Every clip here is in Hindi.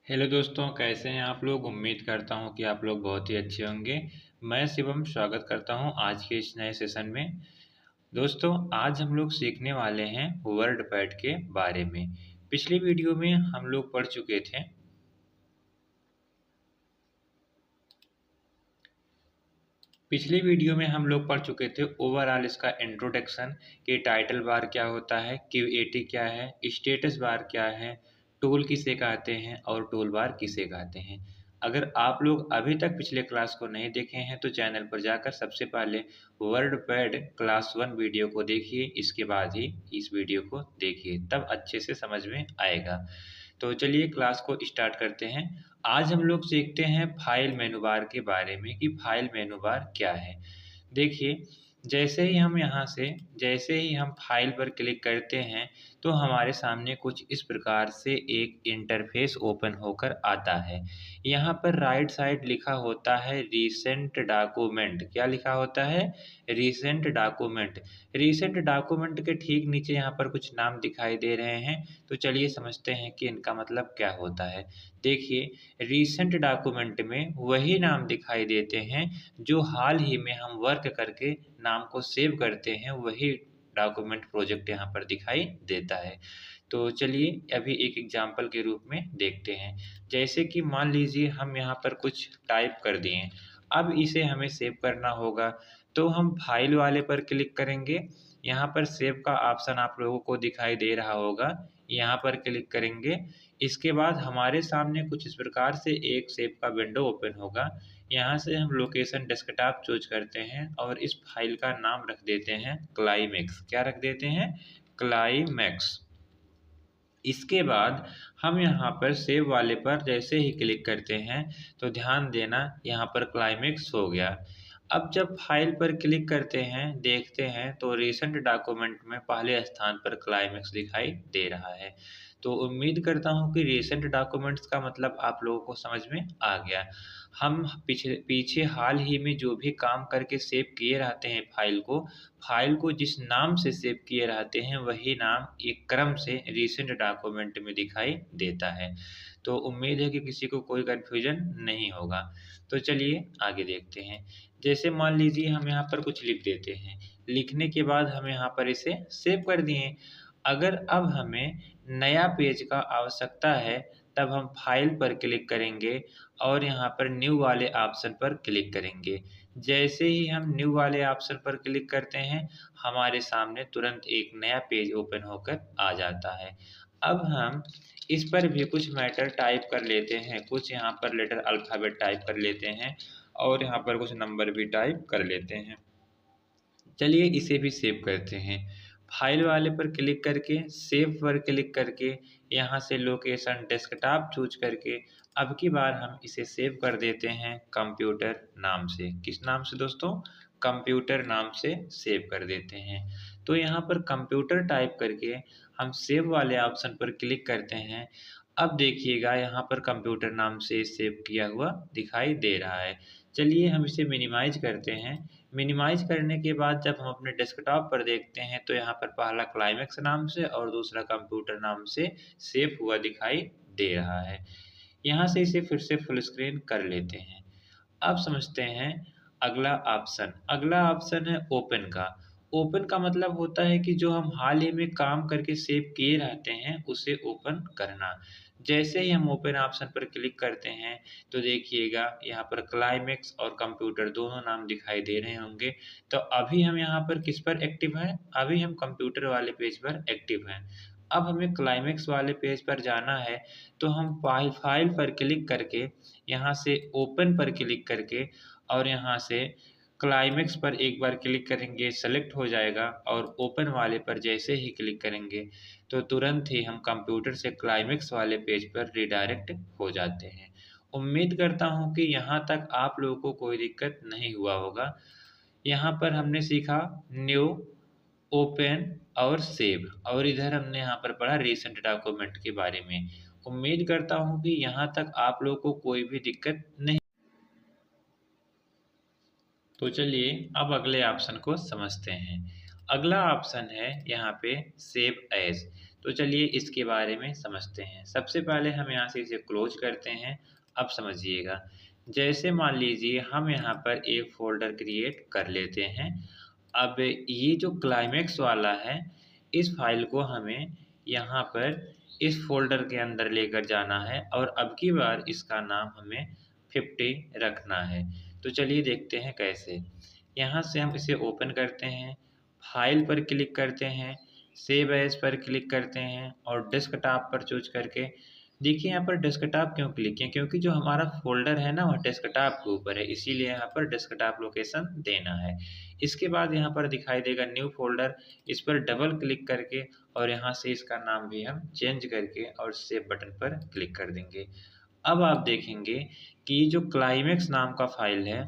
हेलो दोस्तों, कैसे हैं आप लोग। उम्मीद करता हूं कि आप लोग बहुत ही अच्छे होंगे। मैं शिवम स्वागत करता हूं आज के इस नए सेशन में। दोस्तों, आज हम लोग सीखने वाले हैं वर्ड पैड के बारे में। पिछली वीडियो में हम लोग पढ़ चुके थे पिछली वीडियो में हम लोग पढ़ चुके थे ओवरऑल इसका इंट्रोडक्शन कि टाइटल बार क्या होता है, क्यूएटी क्या है, स्टेटस बार क्या है, टूल किसे कहते हैं और टूल बार किसे कहते हैं। अगर आप लोग अभी तक पिछले क्लास को नहीं देखे हैं तो चैनल पर जाकर सबसे पहले वर्ड पैड क्लास 1 वीडियो को देखिए, इसके बाद ही इस वीडियो को देखिए, तब अच्छे से समझ में आएगा। तो चलिए क्लास को स्टार्ट करते हैं। आज हम लोग सीखते हैं फाइल मेनू बार के बारे में कि फाइल मेनू बार क्या है। देखिए, जैसे ही हम फाइल पर क्लिक करते हैं तो हमारे सामने कुछ इस प्रकार से एक इंटरफेस ओपन होकर आता है। यहाँ पर राइट साइड लिखा होता है रीसेंट डॉक्यूमेंट। क्या लिखा होता है? Recent document. रीसेंट डॉक्यूमेंट के ठीक नीचे यहाँ पर कुछ नाम दिखाई दे रहे हैं, तो चलिए समझते हैं कि इनका मतलब क्या होता है। देखिए, रीसेंट डॉक्यूमेंट में वही नाम दिखाई देते हैं जो हाल ही में हम वर्क करके नाम को सेव करते हैं, वही डॉक्यूमेंट प्रोजेक्ट यहाँ पर दिखाई देता है। तो चलिए अभी एक एग्जांपल के रूप में देखते हैं। जैसे कि मान लीजिए हम यहाँ पर कुछ टाइप कर दिए, अब इसे हमें सेव करना होगा, तो हम फाइल वाले पर क्लिक करेंगे। यहाँ पर सेव का ऑप्शन आप लोगों को दिखाई दे रहा होगा, यहाँ पर क्लिक करेंगे। इसके बाद हमारे सामने कुछ इस प्रकार से एक सेव का विंडो ओपन होगा। यहाँ से हम लोकेशन डेस्कटॉप चूज करते हैं और इस फाइल का नाम रख देते हैं क्लाइमेक्स। क्या रख देते हैं? क्लाइमेक्स। इसके बाद हम यहाँ पर सेव वाले पर जैसे ही क्लिक करते हैं तो ध्यान देना यहाँ पर क्लाइमेक्स हो गया। अब जब फाइल पर क्लिक करते हैं देखते हैं तो रिसेंट डॉक्यूमेंट में पहले स्थान पर क्लाइमेक्स दिखाई दे रहा है। तो उम्मीद करता हूँ कि रिसेंट डॉक्यूमेंट्स का मतलब आप लोगों को समझ में आ गया। हम पीछे पीछे हाल ही में जो भी काम करके सेव किए रहते हैं फाइल को जिस नाम से सेव किए रहते हैं वही नाम एक क्रम से रिसेंट डॉक्यूमेंट में दिखाई देता है। तो उम्मीद है कि किसी को कोई कन्फ्यूजन नहीं होगा। तो चलिए आगे देखते हैं। जैसे मान लीजिए हम यहाँ पर कुछ लिख देते हैं, लिखने के बाद हम यहाँ पर इसे सेव कर दिए। अगर अब हमें नया पेज का आवश्यकता है तब हम फाइल पर क्लिक करेंगे और यहाँ पर न्यू वाले ऑप्शन पर क्लिक करेंगे। जैसे ही हम न्यू वाले ऑप्शन पर क्लिक करते हैं हमारे सामने तुरंत एक नया पेज ओपन होकर आ जाता है। अब हम इस पर भी कुछ मैटर टाइप कर लेते हैं, कुछ यहाँ पर लेटर अल्फ़ाबेट टाइप कर लेते हैं और यहाँ पर कुछ नंबर भी टाइप कर लेते हैं। चलिए इसे भी सेव करते हैं। फाइल वाले पर क्लिक करके सेव पर क्लिक करके यहाँ से लोकेशन डेस्कटॉप चूज करके अब की बार हम इसे सेव कर देते हैं कंप्यूटर नाम से। किस नाम से दोस्तों? कंप्यूटर नाम से सेव कर देते हैं। तो यहाँ पर कंप्यूटर टाइप करके हम सेव वाले ऑप्शन पर क्लिक करते हैं। अब देखिएगा यहाँ पर कंप्यूटर नाम से सेव किया हुआ दिखाई दे रहा है। चलिए हम इसे मिनिमाइज करते हैं। मिनिमाइज करने के बाद जब हम अपने डेस्कटॉप पर देखते हैं तो यहाँ पर पहला क्लाइमेक्स नाम से और दूसरा कंप्यूटर नाम से सेव हुआ दिखाई दे रहा है। यहाँ से इसे फिर से फुल स्क्रीन कर लेते हैं। अब समझते हैं अगला ऑप्शन है ओपन का। ओपन का मतलब होता है कि जो हम हाल ही में काम करके सेव किए रहते हैं उसे ओपन करना। जैसे ही हम ओपन ऑप्शन पर क्लिक करते हैं तो देखिएगा यहाँ पर क्लाइमेक्स और कंप्यूटर दोनों नाम दिखाई दे रहे होंगे। तो अभी हम यहाँ पर किस पर एक्टिव हैं? अभी हम कंप्यूटर वाले पेज पर एक्टिव हैं। अब हमें क्लाइमेक्स वाले पेज पर जाना है, तो हम फाइल पर क्लिक करके यहाँ से ओपन पर क्लिक करके और यहाँ से क्लाइमेक्स पर एक बार क्लिक करेंगे, सेलेक्ट हो जाएगा और ओपन वाले पर जैसे ही क्लिक करेंगे तो तुरंत ही हम कंप्यूटर से क्लाइमेक्स वाले पेज पर रिडायरेक्ट हो जाते हैं। उम्मीद करता हूँ कि यहाँ तक आप लोगों को कोई दिक्कत नहीं हुआ होगा। यहाँ पर हमने सीखा न्यू, ओपन और सेव, और इधर हमने यहाँ पर पढ़ा रिसेंट डॉक्यूमेंट के बारे में। उम्मीद करता हूँ कि यहाँ तक आप लोगों को कोई भी दिक्कत नहीं। तो चलिए अब अगले ऑप्शन को समझते हैं। अगला ऑप्शन है यहाँ पे सेव एज। तो चलिए इसके बारे में समझते हैं। सबसे पहले हम यहाँ से इसे क्लोज करते हैं। अब समझिएगा, जैसे मान लीजिए हम यहाँ पर एक फ़ोल्डर क्रिएट कर लेते हैं। अब ये जो क्लाइमेक्स वाला है, इस फ़ाइल को हमें यहाँ पर इस फ़ोल्डर के अंदर लेकर जाना है और अब की बार इसका नाम हमें 50 रखना है। तो चलिए देखते हैं कैसे। यहाँ से हम इसे ओपन करते हैं, फाइल पर क्लिक करते हैं, सेव एज़ पर क्लिक करते हैं और डेस्कटॉप पर चूज़ करके देखिए यहाँ पर डेस्कटॉप क्यों क्लिक किया, क्योंकि जो हमारा फ़ोल्डर है ना वह डेस्कटॉप के ऊपर है, इसीलिए यहाँ पर डेस्कटॉप लोकेशन देना है। इसके बाद यहाँ पर दिखाई देगा न्यू फ़ोल्डर, इस पर डबल क्लिक करके और यहाँ से इसका नाम भी हम चेंज करके और सेव बटन पर क्लिक कर देंगे। अब आप देखेंगे कि जो क्लाइमेक्स नाम का फ़ाइल है,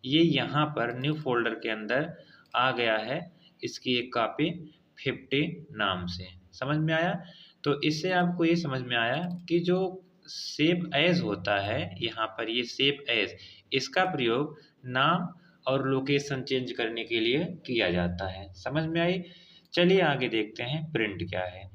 ये यहाँ पर न्यू फ़ोल्डर के अंदर आ गया है, इसकी एक कॉपी 50 नाम से। समझ में आया? तो इससे आपको ये समझ में आया कि जो सेव एज़ होता है, यहाँ पर ये सेव एज़, इसका प्रयोग नाम और लोकेशन चेंज करने के लिए किया जाता है। समझ में आई? चलिए आगे देखते हैं प्रिंट क्या है।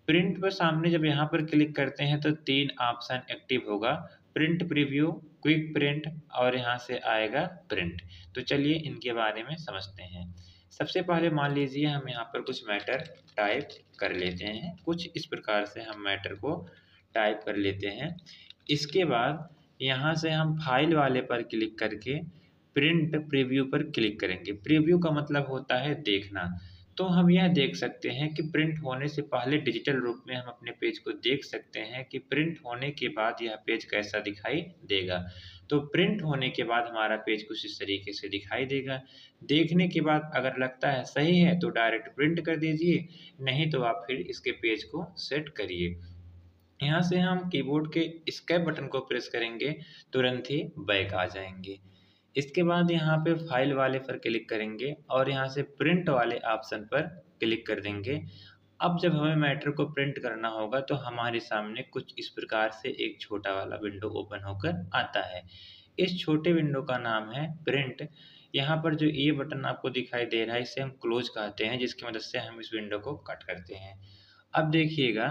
प्रिंट पर सामने जब यहाँ पर क्लिक करते हैं तो 3 ऑप्शन एक्टिव होगा, प्रिंट प्रीव्यू, क्विक प्रिंट और यहाँ से आएगा प्रिंट। तो चलिए इनके बारे में समझते हैं। सबसे पहले मान लीजिए हम यहाँ पर कुछ मैटर टाइप कर लेते हैं। कुछ इस प्रकार से हम मैटर को टाइप कर लेते हैं। इसके बाद यहाँ से हम फाइल वाले पर क्लिक करके प्रिंट प्रीव्यू पर क्लिक करेंगे। प्रीव्यू का मतलब होता है देखना। तो हम यह देख सकते हैं कि प्रिंट होने से पहले डिजिटल रूप में हम अपने पेज को देख सकते हैं कि प्रिंट होने के बाद यह पेज कैसा दिखाई देगा। तो प्रिंट होने के बाद हमारा पेज कुछ इस तरीके से दिखाई देगा। देखने के बाद अगर लगता है सही है तो डायरेक्ट प्रिंट कर दीजिए, नहीं तो आप फिर इसके पेज को सेट करिए। यहाँ से हम कीबोर्ड के एस्केप बटन को प्रेस करेंगे, तुरंत ही बैक आ जाएंगे। इसके बाद यहाँ पे फाइल वाले पर क्लिक करेंगे और यहाँ से प्रिंट वाले ऑप्शन पर क्लिक कर देंगे। अब जब हमें मैटर को प्रिंट करना होगा तो हमारे सामने कुछ इस प्रकार से एक छोटा वाला विंडो ओपन होकर आता है। इस छोटे विंडो का नाम है प्रिंट। यहाँ पर जो ये बटन आपको दिखाई दे रहा है इसे हम क्लोज कहते हैं, जिसकी मदद से हम इस विंडो को कट करते हैं। अब देखिएगा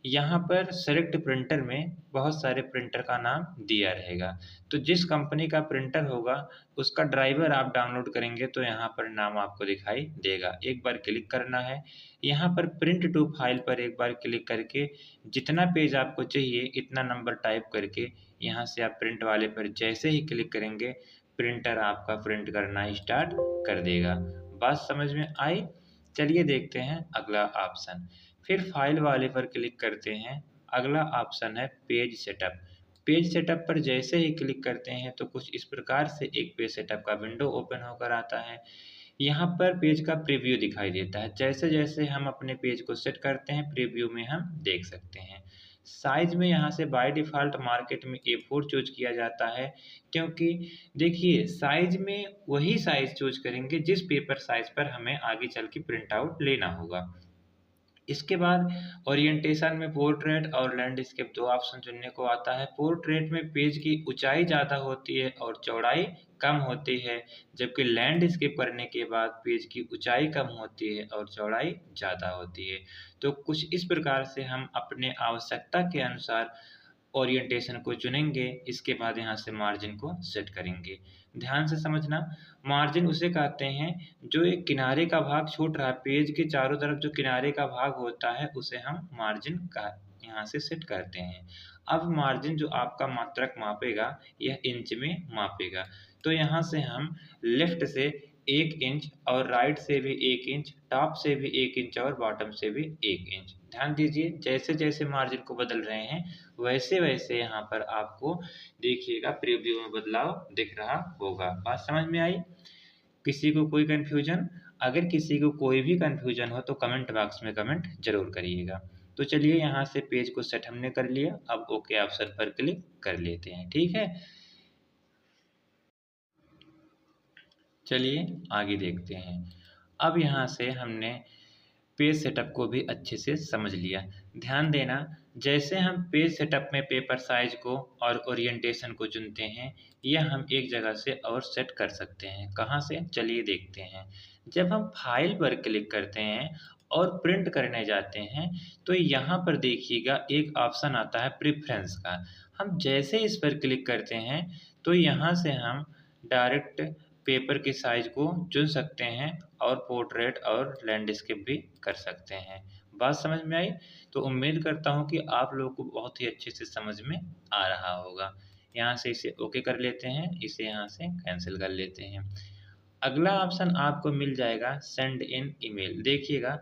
यहाँ पर सेलेक्ट प्रिंटर में बहुत सारे प्रिंटर का नाम दिया रहेगा। तो जिस कंपनी का प्रिंटर होगा उसका ड्राइवर आप डाउनलोड करेंगे तो यहाँ पर नाम आपको दिखाई देगा। एक बार क्लिक करना है, यहाँ पर प्रिंट टू फाइल पर एक बार क्लिक करके जितना पेज आपको चाहिए इतना नंबर टाइप करके यहाँ से आप प्रिंट वाले पर जैसे ही क्लिक करेंगे प्रिंटर आपका प्रिंट करना स्टार्ट कर देगा। बात समझ में आई? चलिए देखते हैं अगला ऑप्शन। फिर फाइल वाले पर क्लिक करते हैं। अगला ऑप्शन है पेज सेटअप। पेज सेटअप पर जैसे ही क्लिक करते हैं तो कुछ इस प्रकार से एक पेज सेटअप का विंडो ओपन होकर आता है। यहाँ पर पेज का प्रीव्यू दिखाई देता है। जैसे जैसे हम अपने पेज को सेट करते हैं प्रीव्यू में हम देख सकते हैं। साइज में यहाँ से बाय डिफ़ॉल्ट मार्केट में A4 चूज़ किया जाता है, क्योंकि देखिए साइज में वही साइज़ चूज़ करेंगे जिस पेपर साइज़ पर हमें आगे चल के प्रिंट आउट लेना होगा। इसके बाद ओरिएंटेशन में पोर्ट्रेट और लैंडस्केप 2 ऑप्शन चुनने को आता है। पोर्ट्रेट में पेज की ऊंचाई ज़्यादा होती है और चौड़ाई कम होती है, जबकि लैंडस्केप करने के बाद पेज की ऊंचाई कम होती है और चौड़ाई ज़्यादा होती है। तो कुछ इस प्रकार से हम अपने आवश्यकता के अनुसार ओरिएंटेशन को चुनेंगे। इसके बाद यहाँ से मार्जिन को सेट करेंगे। ध्यान से समझना, मार्जिन उसे कहते हैं जो एक किनारे का भाग छूट रहा है, पेज के चारों तरफ जो किनारे का भाग होता है उसे हम मार्जिन का यहाँ से सेट करते हैं। अब मार्जिन जो आपका मात्रक मापेगा यह इंच में मापेगा। तो यहाँ से हम लेफ्ट से 1 इंच और राइट से भी 1 इंच, टॉप से भी 1 इंच और बॉटम से भी 1 इंच। ध्यान दीजिए, जैसे जैसे मार्जिन को बदल रहे हैं वैसे वैसे यहाँ पर आपको देखिएगा प्रीव्यू में बदलाव दिख रहा होगा। बात समझ में आई? किसी को कोई कन्फ्यूजन? अगर किसी को कोई भी कन्फ्यूजन हो तो कमेंट बॉक्स में कमेंट जरूर करिएगा। तो चलिए यहाँ से पेज को सेट हमने कर लिया, अब ओके ऑप्शन पर क्लिक कर लेते हैं। ठीक है, चलिए आगे देखते हैं। अब यहाँ से हमने पेज सेटअप को भी अच्छे से समझ लिया। ध्यान देना, जैसे हम पेज सेटअप में पेपर साइज को और ओरिएंटेशन को चुनते हैं, यह हम एक जगह से और सेट कर सकते हैं। कहाँ से? चलिए देखते हैं। जब हम फाइल पर क्लिक करते हैं और प्रिंट करने जाते हैं तो यहाँ पर देखिएगा एक ऑप्शन आता है प्रेफ़रेंस का। हम जैसे इस पर क्लिक करते हैं तो यहाँ से हम डायरेक्ट पेपर के साइज़ को चुन सकते हैं और पोर्ट्रेट और लैंडस्केप भी कर सकते हैं। बात समझ में आई? तो उम्मीद करता हूँ कि आप लोगों को बहुत ही अच्छे से समझ में आ रहा होगा। यहाँ से इसे ओके कर लेते हैं, इसे यहाँ से कैंसिल कर लेते हैं। अगला ऑप्शन आपको मिल जाएगा सेंड इन ईमेल। देखिएगा,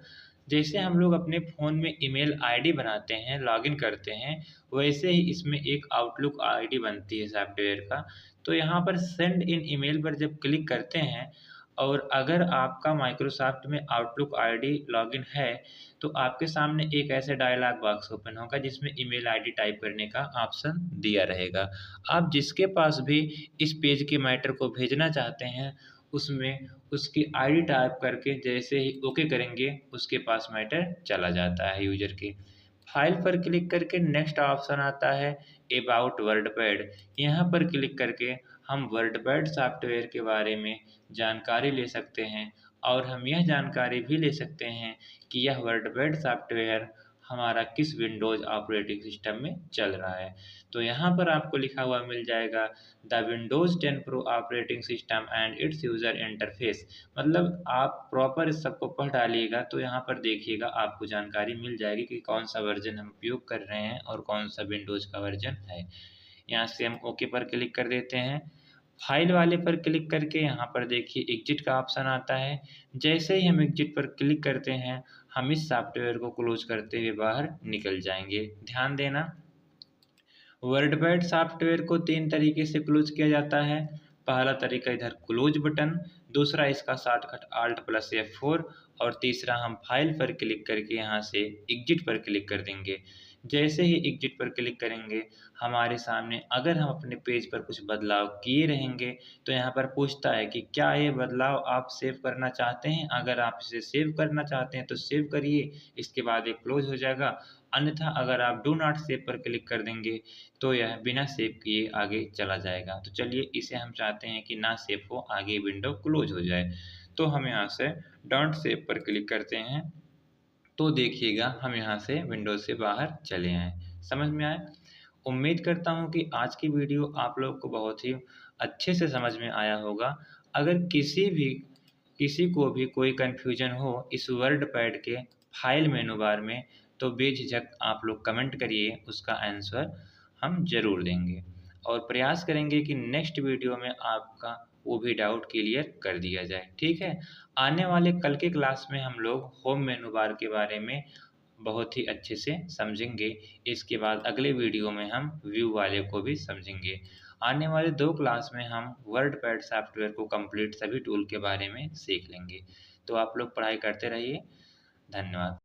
जैसे हम लोग अपने फ़ोन में ईमेल आईडी बनाते हैं, लॉगिन करते हैं, वैसे ही इसमें एक आउटलुक आईडी बनती है सॉफ्टवेयर का। तो यहाँ पर सेंड इन ईमेल पर जब क्लिक करते हैं और अगर आपका माइक्रोसॉफ्ट में आउटलुक आईडी लॉगिन है, तो आपके सामने एक ऐसे डायलॉग बॉक्स ओपन होगा जिसमें ईमेल आईडी टाइप करने का ऑप्शन दिया रहेगा। आप जिसके पास भी इस पेज के मैटर को भेजना चाहते हैं, उसमें उसकी आईडी टाइप करके जैसे ही ओके करेंगे, उसके पास मैटर चला जाता है यूज़र के। फाइल पर क्लिक करके नेक्स्ट ऑप्शन आता है अबाउट वर्डपैड। यहाँ पर क्लिक करके हम वर्डपैड सॉफ्टवेयर के बारे में जानकारी ले सकते हैं और हम यह जानकारी भी ले सकते हैं कि यह वर्डपैड सॉफ्टवेयर हमारा किस विंडोज़ ऑपरेटिंग सिस्टम में चल रहा है। तो यहाँ पर आपको लिखा हुआ मिल जाएगा the Windows 10 pro operating system and it's user interface. मतलब आप प्रॉपर इस सबको पढ़ डालिएगा तो यहाँ पर देखिएगा आपको जानकारी मिल जाएगी कि कौन सा वर्ज़न हम उपयोग कर रहे हैं और कौन सा विंडोज़ का वर्ज़न है। यहाँ से हम ओके पर क्लिक कर देते हैं। फाइल वाले पर क्लिक करके यहाँ पर देखिए एग्ज़िट का ऑप्शन आता है। जैसे ही हम एग्ज़िट पर क्लिक करते हैं, हम इस सॉफ्टवेयर को क्लोज़ करते हुए बाहर निकल जाएँगे। ध्यान देना, वर्डपैड सॉफ्टवेयर को 3 तरीके से क्लोज़ किया जाता है। पहला तरीका इधर क्लोज़ बटन, दूसरा इसका शॉर्टकट Alt प्लस F4 और तीसरा हम फाइल पर क्लिक करके यहाँ से एग्ज़िट पर क्लिक कर देंगे। जैसे ही एग्ज़िट पर क्लिक करेंगे, हमारे सामने अगर हम अपने पेज पर कुछ बदलाव किए रहेंगे, तो यहाँ पर पूछता है कि क्या ये बदलाव आप सेव करना चाहते हैं? अगर आप इसे सेव करना चाहते हैं तो सेव करिए, इसके बाद ये क्लोज़ हो जाएगा। अन्यथा अगर आप डू नॉट सेव पर क्लिक कर देंगे तो यह बिना सेव किए आगे चला जाएगा। तो चलिए इसे हम चाहते हैं कि ना सेव हो, आगे विंडो क्लोज़ हो जाए। तो हम यहाँ से डोंट सेव पर क्लिक करते हैं, तो देखिएगा हम यहाँ से विंडो से बाहर चले आए। समझ में आया? उम्मीद करता हूँ कि आज की वीडियो आप लोग को बहुत ही अच्छे से समझ में आया होगा। अगर किसी को भी कोई कन्फ्यूजन हो इस वर्डपैड के फाइल मेनू बार में, तो बेझिझक आप लोग कमेंट करिए, उसका आंसर हम ज़रूर देंगे और प्रयास करेंगे कि नेक्स्ट वीडियो में आपका वो भी डाउट क्लियर कर दिया जाए। ठीक है? आने वाले कल के क्लास में हम लोग होम मेनू बार के बारे में बहुत ही अच्छे से समझेंगे। इसके बाद अगले वीडियो में हम व्यू वाले को भी समझेंगे। आने वाले 2 क्लास में हम वर्डपैड सॉफ्टवेयर को कंप्लीट सभी टूल के बारे में सीख लेंगे। तो आप लोग पढ़ाई करते रहिए। धन्यवाद।